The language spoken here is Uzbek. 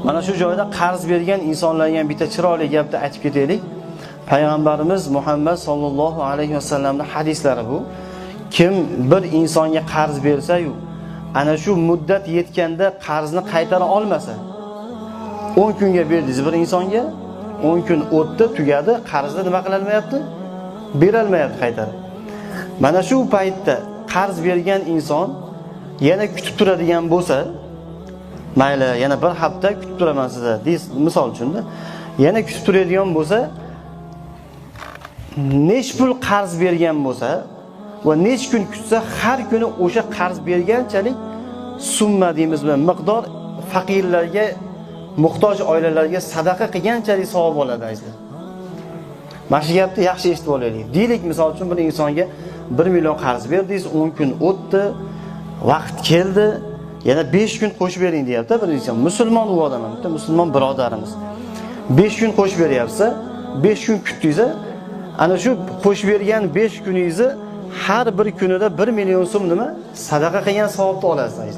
Mana shu joyda qarz bergan insonlarga ham bitta chiroyli gapni aytib ketaylik. Payg'ambarimiz Muhammad sallallohu alayhi vasallamning hadislari bu. Kim bir insonga qarz bersa-yu, ana shu muddat yetganda qarzni qaytara olmasa, 10 kunga berdingiz bir insonga, 10 kun o'tdi, tugadi, qarzni nima qilolmayapti? Berolmayapti qaytarib. Mana shu paytda qarz bergan inson yana kutib turadigan bo'lsa, mayli, yana bir hafta kutib turaman sizga, deysiz, misol uchun-da. Yana kutib turadigan bo'lsa, nech pul qarz bergan bo'lsa va nech kun kutsa, har kuni o'sha qarz berganchalik summa deymiz bilan miqdor faqirlarga, muhtoj oilalarga sadaqa qilganchalik savob oladi azizlar. Mana shu gapni yaxshi eshitib olaylik. Deylik, misol uchun bir insonga 1 million qarz berdingiz, 10 kun o'tdi, vaqt keldi, yana 5 kun qo'shib bering deyapti bir inson. Musulmon u odam, bitta musulmon birodarimiz. 5 kun qo'shib beryapsa, 5 kun kutdingiz, ana shu qo'shib bergan 5 kuningizni har bir kunida 1 million so'm nima? Sadaqa qilgan savobni olasiz.